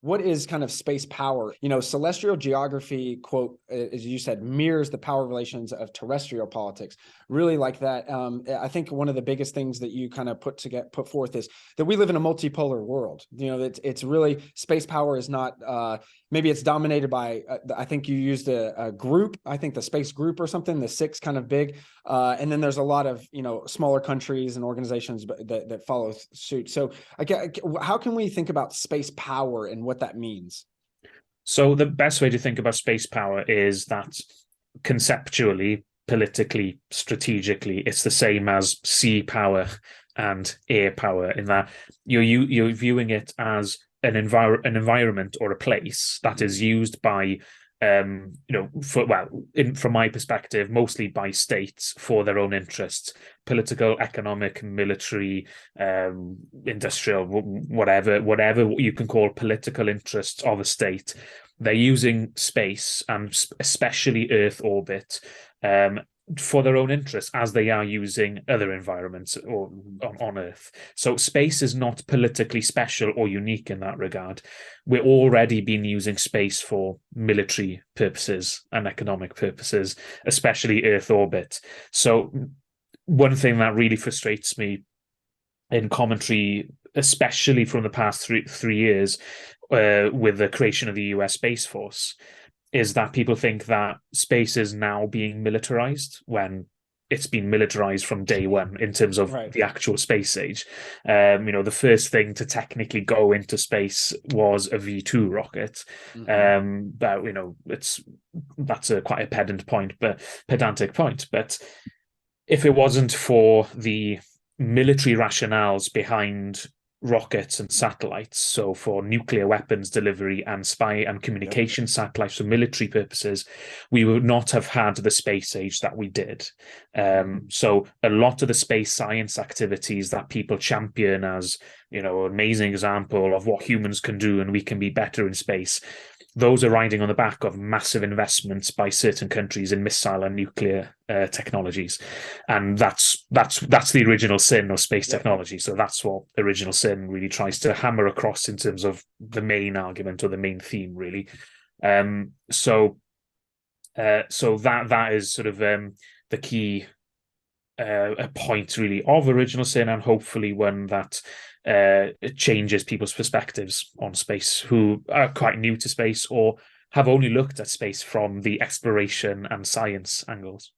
what is kind of space power? You know, celestial geography, quote, as you said, mirrors the power relations of terrestrial politics. Really like that. I think one of the biggest things that you kind of put forth is that we live in a multipolar world. You know, it's really, space power is not, maybe it's dominated by, I think you used a group, I think the space group or something, the six kind of big. And then there's a lot of, you know, smaller countries and organizations that follow suit. So how can we think about space power and what that means? So the best way to think about space power is that conceptually, politically, strategically, it's the same as sea power and air power, in that you're viewing it as an environment or a place that is used by from my perspective, mostly by states for their own interests, political, economic, military, industrial, whatever you can call political interests of a state. They're using space, and especially Earth orbit, for their own interests, as they are using other environments or on Earth. So space is not politically special or unique in that regard. We're already been using space for military purposes and economic purposes, especially Earth orbit. So one thing that really frustrates me in commentary, especially from the past three years, with the creation of the US Space Force, is that people think that space is now being militarized, when it's been militarized from day one in terms of Right. the actual space age. The first thing to technically go into space was a V2 rocket. But that's quite a pedantic point. But if it wasn't for the military rationales behind rockets and satellites, so for nuclear weapons delivery and spy and communication satellites for military purposes, we would not have had the space age that we did. So a lot of the space science activities that people champion as, an amazing example of what humans can do and we can be better in space, those are riding on the back of massive investments by certain countries in missile and nuclear technologies, and that's the original sin of space technology. So that's what Original Sin really tries to hammer across in terms of the main argument or the main theme, really. So that is sort of the key point, really, of Original Sin, and hopefully one that it changes people's perspectives on space who are quite new to space or have only looked at space from the exploration and science angles.